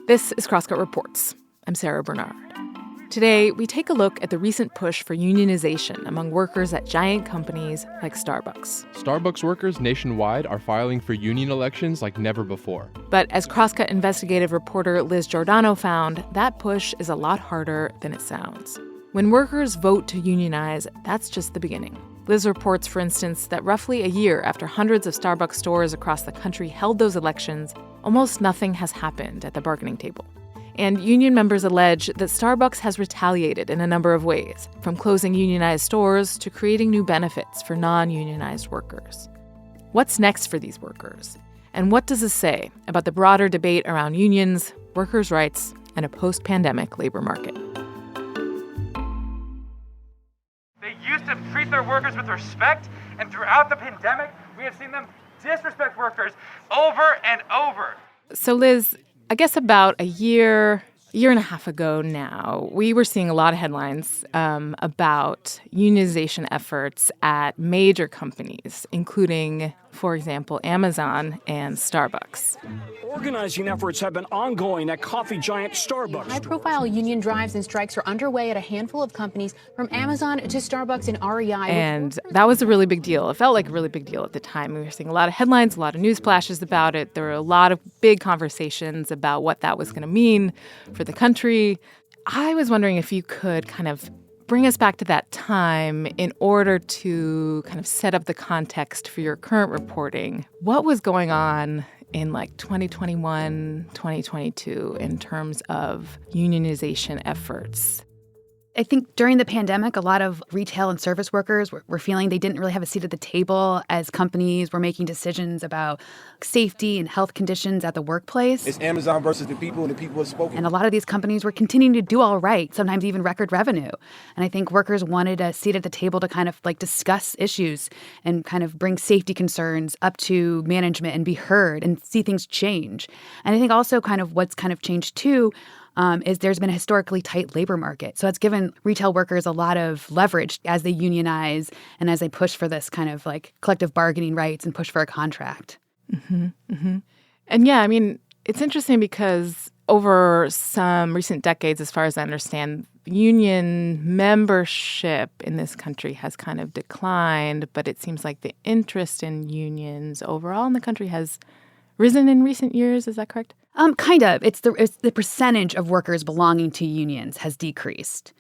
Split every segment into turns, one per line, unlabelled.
This is Crosscut Reports. I'm Sarah Bernard. Today, we take a look at the recent push for unionization among workers at giant companies like Starbucks.
Starbucks workers nationwide are filing for union elections like never before.
But as Crosscut investigative reporter Lizz Giordano found, that push is a lot harder than it sounds. When workers vote to unionize, that's just the beginning. Lizz reports, for instance, that roughly a year after hundreds of Starbucks stores across the country held those elections, almost nothing has happened at the bargaining table. And union members allege that Starbucks has retaliated in a number of ways, from closing unionized stores to creating new benefits for non-unionized workers. What's next for these workers? And what does this say about the broader debate around unions, workers' rights, and a post-pandemic labor market?
They used to treat their workers with respect, and throughout the pandemic, we have seen them disrespect workers over and over.
So, Liz, I guess about a year and a half ago now, we were seeing a lot of headlines about unionization efforts at major companies, including, for example, Amazon and Starbucks.
Organizing efforts have been ongoing at coffee giant Starbucks.
High-profile union drives and strikes are underway at a handful of companies, from Amazon to Starbucks and REI.
And that was a really big deal. It felt like a really big deal at the time. We were seeing a lot of headlines, a lot of news flashes about it. There were a lot of big conversations about what that was going to mean for the country. I was wondering if you could kind of bring us back to that time in order to kind of set up the context for your current reporting. What was going on in like 2021, 2022 in terms of unionization efforts?
I think during the pandemic, a lot of retail and service workers were feeling they didn't really have a seat at the table as companies were making decisions about safety and health conditions at the workplace.
It's Amazon versus the people, and the people have spoken.
And a lot of these companies were continuing to do all right, sometimes even record revenue. And I think workers wanted a seat at the table to kind of like discuss issues and kind of bring safety concerns up to management and be heard and see things change. And I think also kind of what's kind of changed too is there's been a historically tight labor market. So it's given retail workers a lot of leverage as they unionize and as they push for this kind of like collective bargaining rights and push for a contract.
Mm-hmm, mm-hmm. And yeah, I mean, it's interesting because over some recent decades, as far as I understand, union membership in this country has kind of declined, but it seems like the interest in unions overall in the country has risen in recent years. Is that correct?
Kind of. It's the percentage of workers belonging to unions has decreased.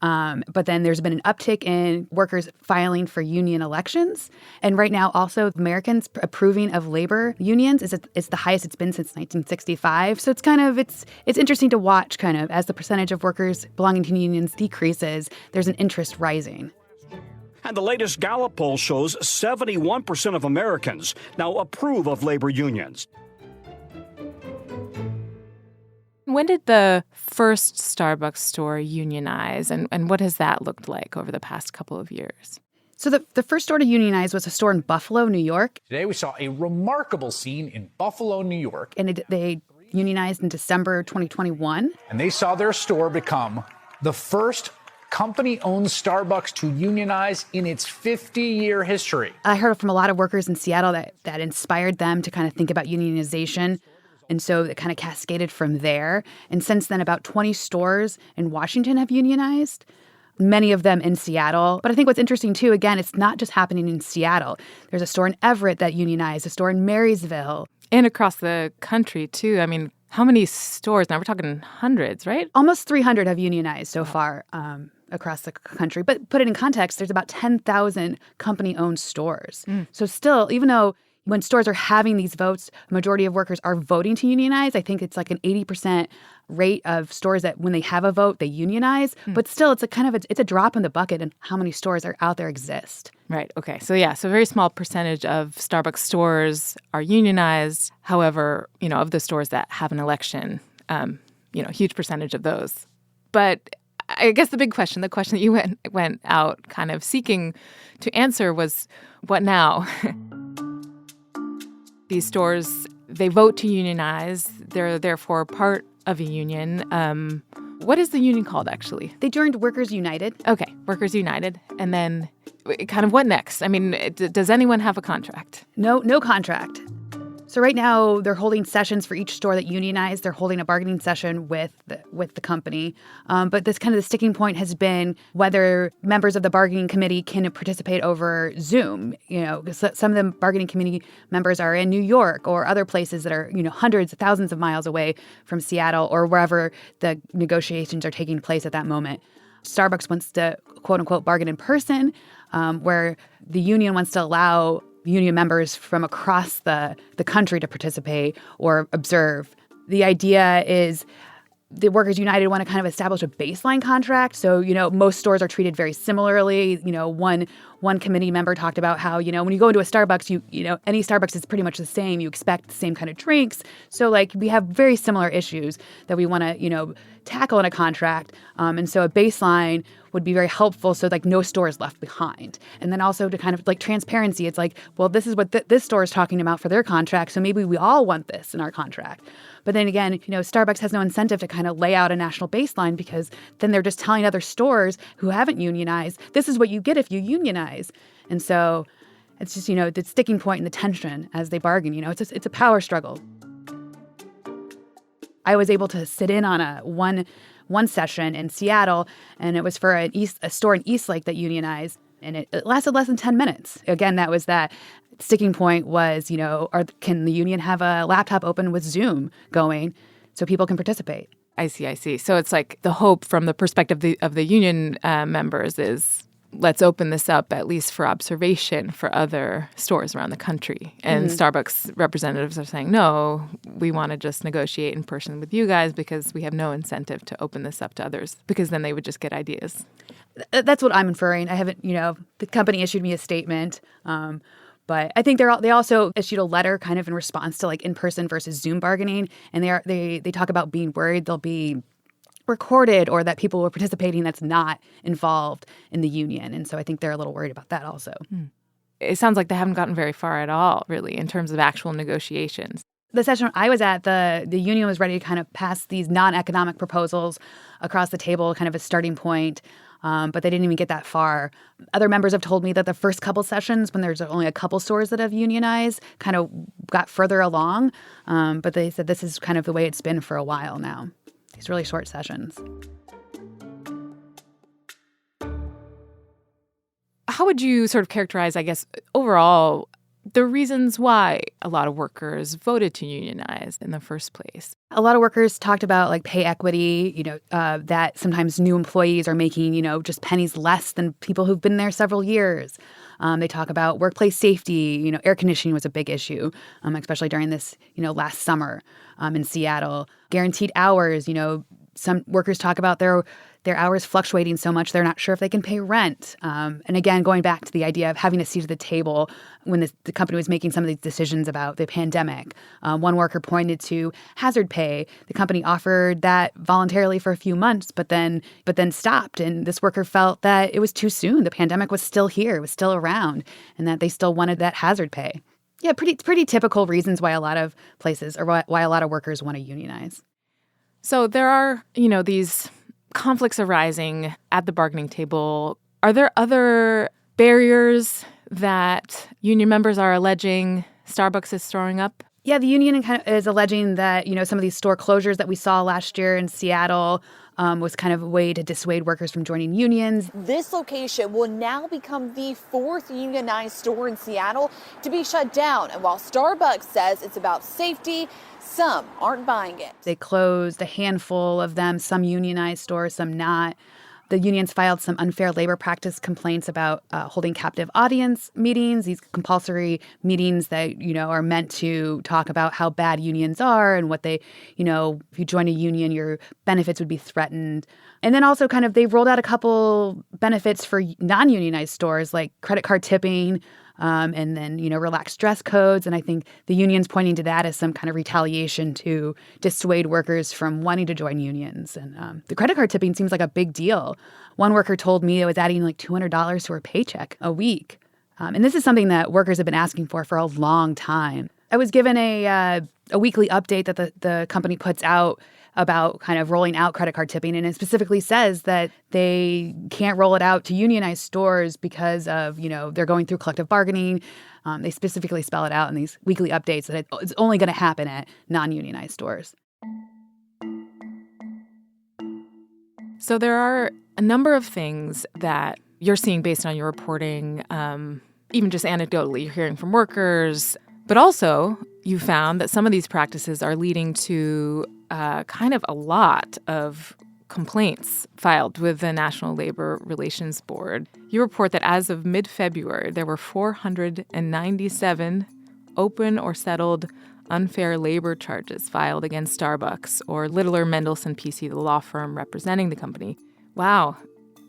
But then there's been an uptick in workers filing for union elections. And right now, also, Americans approving of labor unions is the highest it's been since 1965. So it's kind of, it's interesting to watch kind of as the percentage of workers belonging to unions decreases, there's an interest rising.
And the latest Gallup poll shows 71% of Americans now approve of labor unions.
When did the first Starbucks store unionize, and what has that looked like over the past couple of years?
So the first store to unionize was a store in Buffalo, New York.
Today we saw a remarkable scene in Buffalo, New York.
And they unionized in December 2021.
And they saw their store become the first company-owned Starbucks to unionize in its 50-year history.
I heard from a lot of workers in Seattle that inspired them to kind of think about unionization. And so it kind of cascaded from there. And since then, about 20 stores in Washington have unionized, many of them in Seattle. But I think what's interesting, too, again, it's not just happening in Seattle. There's a store in Everett that unionized, a store in Marysville.
And across the country, too. I mean, how many stores? Now we're talking hundreds, right?
Almost 300 have unionized so far across the country. But put it in context, there's about 10,000 company-owned stores. So still, even though when stores are having these votes, a majority of workers are voting to unionize. I think it's like an 80% rate of stores that when they have a vote, they unionize. But still, it's a drop in the bucket in how many stores are out there exist.
Right. Okay. So yeah, so a very small percentage of Starbucks stores are unionized. However, of the stores that have an election, a huge percentage of those. But I guess the question that you went out kind of seeking to answer was, what now? These stores, they vote to unionize. They're therefore part of a union. What is the union called, actually?
They joined Workers United.
Okay, Workers United. And then kind of what next? I mean, does anyone have a contract?
No contract. So right now, they're holding sessions for each store that unionized. They're holding a bargaining session with the company. But this kind of the sticking point has been whether members of the bargaining committee can participate over Zoom. Some of the bargaining committee members are in New York or other places that are, hundreds of thousands of miles away from Seattle or wherever the negotiations are taking place at that moment. Starbucks wants to, quote unquote, bargain in person, where the union wants to allow union members from across the country to participate or observe. The idea is the Workers United want to kind of establish a baseline contract. So, most stores are treated very similarly. One committee member talked about how, when you go into a Starbucks, any Starbucks is pretty much the same. You expect the same kind of drinks. So, we have very similar issues that we want to, tackle in a contract. And so a baseline would be very helpful so, no store is left behind. And then also to kind of, transparency. It's well, this is what this store is talking about for their contract, so maybe we all want this in our contract. But then again, Starbucks has no incentive to kind of lay out a national baseline because then they're just telling other stores who haven't unionized, this is what you get if you unionize. And so it's just, the sticking point and the tension as they bargain. It's a power struggle. I was able to sit in on one session in Seattle, and it was for a store in Eastlake that unionized, and it lasted less than 10 minutes. Again, that was that sticking point was, can the union have a laptop open with Zoom going so people can participate?
I see. So it's the hope from the perspective of the union members is let's open this up at least for observation for other stores around the country. And Starbucks representatives are saying, no, we want to just negotiate in person with you guys because we have no incentive to open this up to others because then they would just get ideas.
That's what I'm inferring. I haven't, the company issued me a statement. But I think they also issued a letter kind of in response to in-person versus Zoom bargaining. And they talk about being worried they'll be recorded or that people were participating that's not involved in the union. And so I think they're a little worried about that also.
It sounds like they haven't gotten very far at all, really, in terms of actual negotiations.
The session I was at, the union was ready to kind of pass these non-economic proposals across the table, kind of a starting point, but they didn't even get that far. Other members have told me that the first couple sessions, when there's only a couple stores that have unionized, kind of got further along, but they said this is kind of the way it's been for a while now. These really short sessions.
How would you sort of characterize, I guess, overall, the reasons why a lot of workers voted to unionize in the first place?
A lot of workers talked about pay equity, that sometimes new employees are making, just pennies less than people who've been there several years. They talk about workplace safety. Air conditioning was a big issue, especially during this, last summer in Seattle. Guaranteed hours. Some workers talk about their hours fluctuating so much they're not sure if they can pay rent. And again, going back to the idea of having a seat at the table when the company was making some of these decisions about the pandemic. One worker pointed to hazard pay. The company offered that voluntarily for a few months, but then stopped. And this worker felt that it was too soon. The pandemic was still here, it was still around, and that they still wanted that hazard pay. Yeah, pretty typical reasons why a lot of places or why a lot of workers want to unionize.
So there are, these conflicts arising at the bargaining table. Are there other barriers that union members are alleging Starbucks is throwing up?
Yeah, the union kind of is alleging that, some of these store closures that we saw last year in Seattle was kind of a way to dissuade workers from joining unions.
This location will now become the fourth unionized store in Seattle to be shut down. And while Starbucks says it's about safety, some aren't buying it.
They closed a handful of them, some unionized stores, some not. The unions filed some unfair labor practice complaints about holding captive audience meetings, these compulsory meetings that, are meant to talk about how bad unions are and what they, if you join a union, your benefits would be threatened. And then also kind of they've rolled out a couple benefits for non-unionized stores like credit card tipping, and then, relaxed dress codes. And I think the union's pointing to that as some kind of retaliation to dissuade workers from wanting to join unions. And the credit card tipping seems like a big deal. One worker told me it was adding $200 to her paycheck a week. And this is something that workers have been asking for a long time. I was given a weekly update that the company puts out about kind of rolling out credit card tipping, and it specifically says that they can't roll it out to unionized stores because of, they're going through collective bargaining. They specifically spell it out in these weekly updates that it's only going to happen at non-unionized stores.
So there are a number of things that you're seeing based on your reporting, even just anecdotally, you're hearing from workers. But also, you found that some of these practices are leading to kind of a lot of complaints filed with the National Labor Relations Board. You report that as of mid-February, there were 497 open or settled unfair labor charges filed against Starbucks or Littler Mendelson PC, the law firm representing the company. Wow.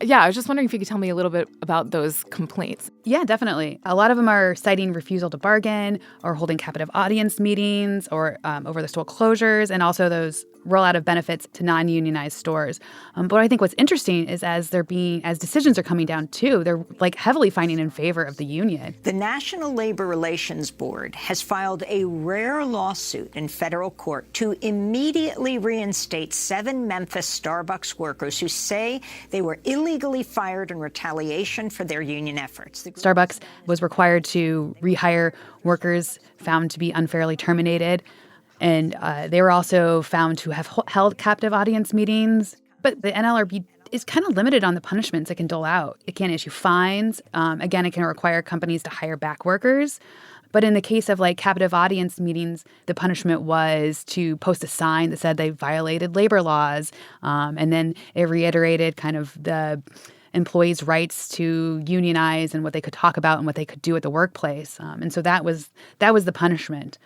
Yeah, I was just wondering if you could tell me a little bit about those complaints.
Yeah, definitely. A lot of them are citing refusal to bargain or holding captive audience meetings or over the store closures, and also those rollout of benefits to non-unionized stores. But what I think what's interesting is as decisions are coming down too, they're heavily finding in favor of the union.
The National Labor Relations Board has filed a rare lawsuit in federal court to immediately reinstate 7 Memphis Starbucks workers who say they were illegally fired in retaliation for their union efforts.
Starbucks was required to rehire workers found to be unfairly terminated. And they were also found to have held captive audience meetings. But the NLRB is kind of limited on the punishments it can dole out. It can't issue fines. Again, it can require companies to hire back workers. But in the case of captive audience meetings, the punishment was to post a sign that said they violated labor laws. And then it reiterated kind of the employees' rights to unionize and what they could talk about and what they could do at the workplace. And so that was the punishment.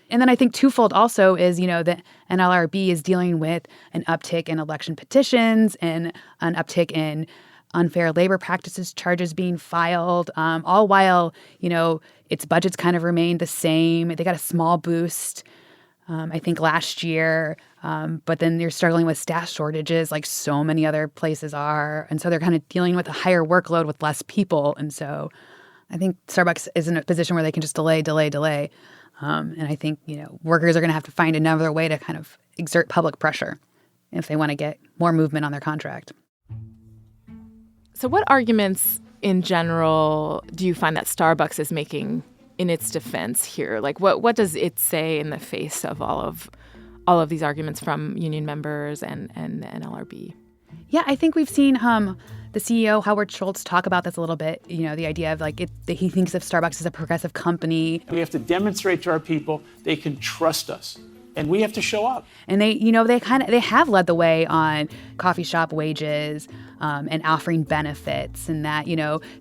And then I think twofold also is, the NLRB is dealing with an uptick in election petitions and an uptick in unfair labor practices charges being filed, all while, its budgets kind of remained the same. They got a small boost, I think, last year. But then they're struggling with staff shortages like so many other places are. And so they're kind of dealing with a higher workload with less people. And so I think Starbucks is in a position where they can just delay. And I think, workers are going to have to find another way to kind of exert public pressure if they want to get more movement on their contract.
So what arguments in general do you find that Starbucks is making in its defense here? What does it say in the face of all of these arguments from union members and the NLRB?
Yeah, I think we've seen the CEO, Howard Schultz, talk about this a little bit, the idea of that he thinks of Starbucks as a progressive company.
We have to demonstrate to our people they can trust us, and we have to show up.
And they have led the way on coffee shop wages and offering benefits, and that,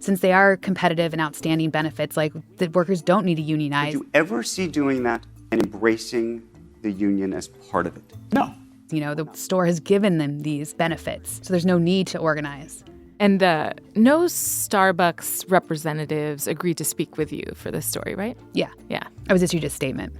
since they are competitive and outstanding benefits, the workers don't need to unionize.
Did you ever see doing that and embracing the union as part of it?
No.
The store has given them these benefits, so there's no need to organize.
And no Starbucks representatives agreed to speak with you for this story, right?
Yeah.
Yeah.
I was issued a statement.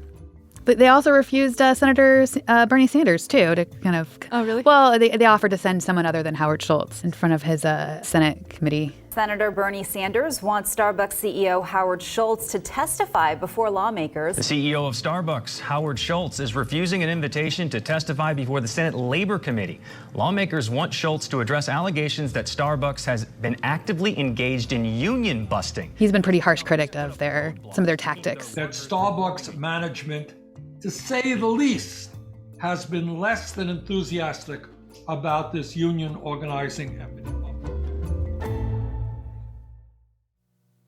But they also refused Senator Bernie Sanders, too, to kind of...
Oh, really?
Well, they offered to send someone other than Howard Schultz in front of his Senate committee.
Senator Bernie Sanders wants Starbucks CEO Howard Schultz to testify before lawmakers.
The CEO of Starbucks, Howard Schultz, is refusing an invitation to testify before the Senate Labor Committee. Lawmakers want Schultz to address allegations that Starbucks has been actively engaged in union busting.
He's been pretty harsh critic of some of their tactics.
That Starbucks management, to say the least, has been less than enthusiastic about this union organizing effort.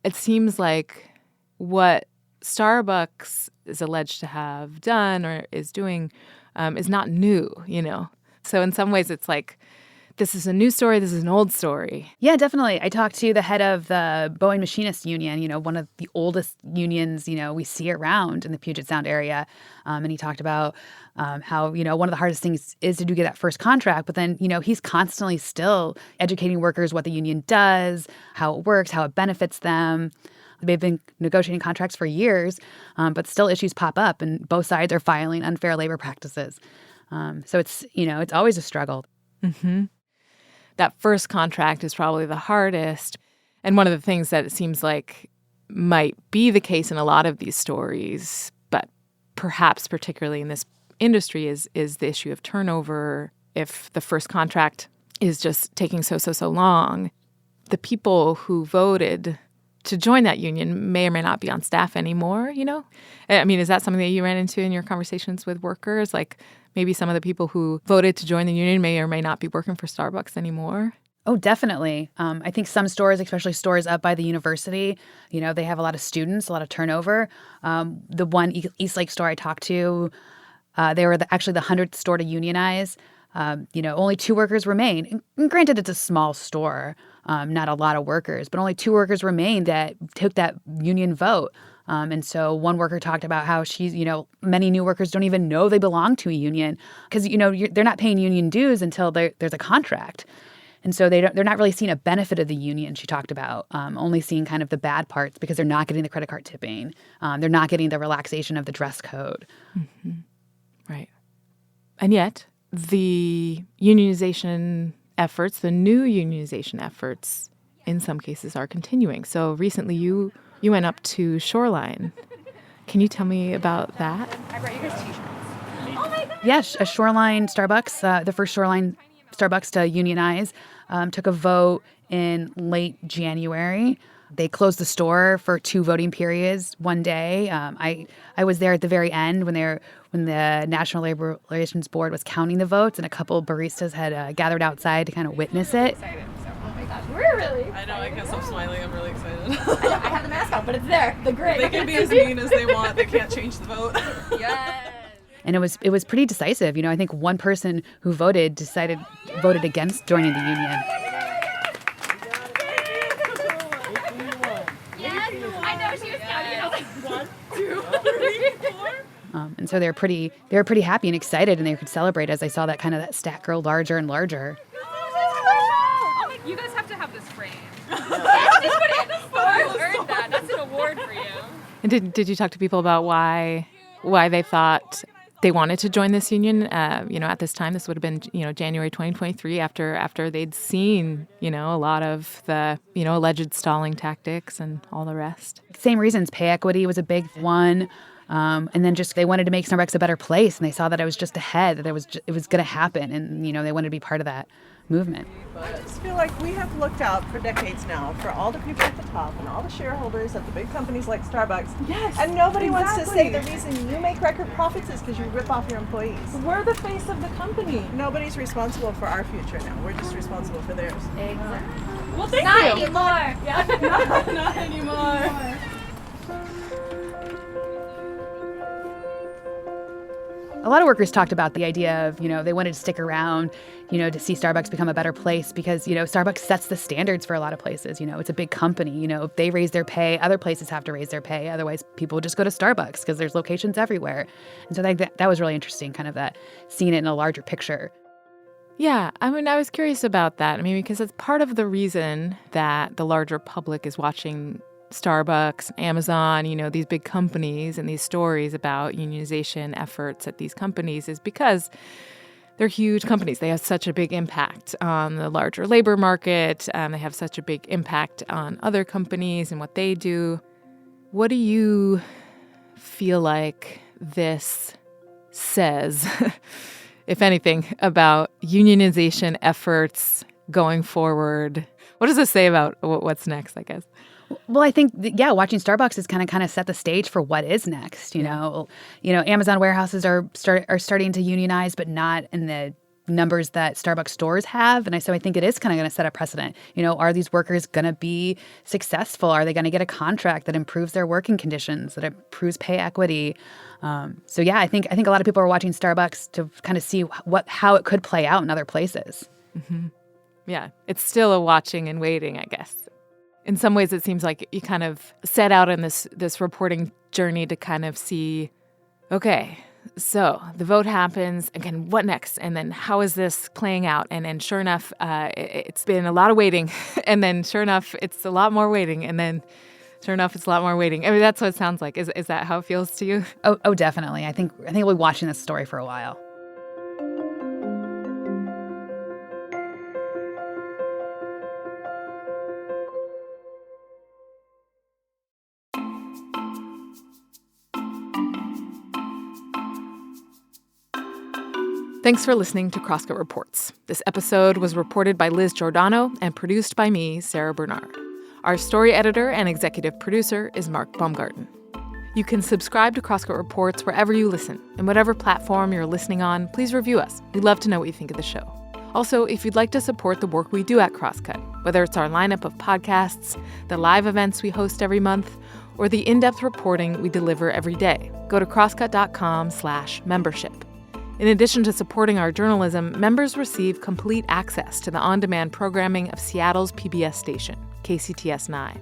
It seems like what Starbucks is alleged to have done or is doing is not new, So in some ways it's like, this is a new story, this is an old story.
Yeah, definitely. I talked to the head of the Boeing Machinists Union, one of the oldest unions, we see around in the Puget Sound area. And he talked about how, one of the hardest things is to get that first contract. But then, he's constantly still educating workers what the union does, how it works, how it benefits them. They've been negotiating contracts for years, but still issues pop up and both sides are filing unfair labor practices. So it's, it's always a struggle.
Mm-hmm. That first contract is probably the hardest. And one of the things that it seems like might be the case in a lot of these stories, but perhaps particularly in this industry is the issue of turnover. If the first contract is just taking so long, the people who voted to join that union may or may not be on staff anymore, you know? I mean, is that something that you ran into in your conversations with workers? Like maybe some of the people who voted to join the union may or may not be working for Starbucks anymore?
Oh, definitely. I think some stores, especially stores up by the university, you know, they have a lot of students, a lot of turnover. The one Eastlake store I talked to, they were actually the 100th store to unionize. Only 2 workers remain. And granted, it's a small store, not a lot of workers, but only 2 workers remained that took that union vote. And so one worker talked about how many new workers don't even know they belong to a union because, they're not paying union dues until there's a contract. And so they're not really seeing a benefit of the union, she talked about, only seeing kind of the bad parts because they're not getting the credit card tipping. They're not getting the relaxation of the dress code.
Mm-hmm. Right. And yet the unionization efforts, the new unionization efforts, in some cases are continuing. So recently you went up to Shoreline. Can you tell me about that?
I brought you guys t-shirts. Oh my God.
Yes, a Shoreline Starbucks, the first Shoreline Starbucks to unionize, took a vote in late January. They closed the store for 2 voting periods one day. I was there at the very end when the National Labor Relations Board was counting the votes, and a couple baristas had gathered outside to kind of witness it.
Excited. So, oh my gosh, we're really excited.
I know, I can't stop smiling. I'm really excited.
I have the mask on, but it's there. The grid.
They can be as mean as they want. They can't change the vote.
Yes.
And it was pretty decisive. I think one person who voted against joining the union.
I know she was counting. I was like, 1, 2, 3, 4.
And so they were pretty happy and excited, and they could celebrate as I saw that stat grow larger and larger.
You guys have to have this framed.
Just put it in the store. Earned that. That's an award for you.
And did you talk to people about why they thought they wanted to join this union? At this time, this would have been, January 2023, after they'd seen, a lot of the, alleged stalling tactics and all the rest.
Same reasons. Pay equity was a big one. And then just they wanted to make Starbucks a better place, and they saw that it was just ahead, that it was going to happen, and they wanted to be part of that movement.
I just feel like we have looked out for decades now for all the people at the top and all the shareholders at the big companies like Starbucks.
Yes,
and nobody wants to say the reason you make record profits is because you rip off your employees.
We're the face of the company.
Nobody's responsible for our future now. We're just responsible for theirs.
Exactly.
Well, thank
not
you.
Anymore.
Yeah. Not anymore.
A lot of workers talked about the idea of, they wanted to stick around, to see Starbucks become a better place because, Starbucks sets the standards for a lot of places. It's a big company. If they raise their pay, other places have to raise their pay. Otherwise, people will just go to Starbucks because there's locations everywhere. And so that was really interesting, kind of that seeing it in a larger picture.
Yeah, I was curious about that. Because it's part of the reason that the larger public is watching Starbucks, Amazon, these big companies and these stories about unionization efforts at these companies is because they're huge companies. They have such a big impact on the larger labor market. They have such a big impact on other companies and what they do. What do you feel like this says, if anything, about unionization efforts going forward? What does this say about what's next, I guess?
Well, I think, watching Starbucks is kind of set the stage for what is next. Amazon warehouses are starting to unionize, but not in the numbers that Starbucks stores have. And so I think it is kind of going to set a precedent. Are these workers going to be successful? Are they going to get a contract that improves their working conditions, that improves pay equity? I think a lot of people are watching Starbucks to kind of see how it could play out in other places.
Mm-hmm. Yeah, it's still a watching and waiting, I guess. In some ways, it seems like you kind of set out in this reporting journey to kind of see, okay, so the vote happens, again, what next? And then how is this playing out? And then sure enough, it's been a lot of waiting. And then sure enough, it's a lot more waiting. And then sure enough, it's a lot more waiting. That's what it sounds like. Is that how it feels to you?
Oh, definitely. I think we'll be watching this story for a while.
Thanks for listening to Crosscut Reports. This episode was reported by Lizz Giordano and produced by me, Sarah Bernard. Our story editor and executive producer is Mark Baumgarten. You can subscribe to Crosscut Reports wherever you listen, and whatever platform you're listening on, please review us. We'd love to know what you think of the show. Also, if you'd like to support the work we do at Crosscut, whether it's our lineup of podcasts, the live events we host every month, or the in-depth reporting we deliver every day, go to crosscut.com/membership. In addition to supporting our journalism, members receive complete access to the on-demand programming of Seattle's PBS station, KCTS 9.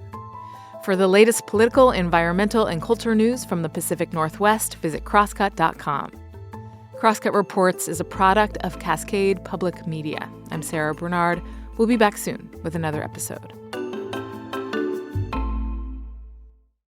For the latest political, environmental, and culture news from the Pacific Northwest, visit crosscut.com. Crosscut Reports is a product of Cascade Public Media. I'm Sarah Bernard. We'll be back soon with another episode.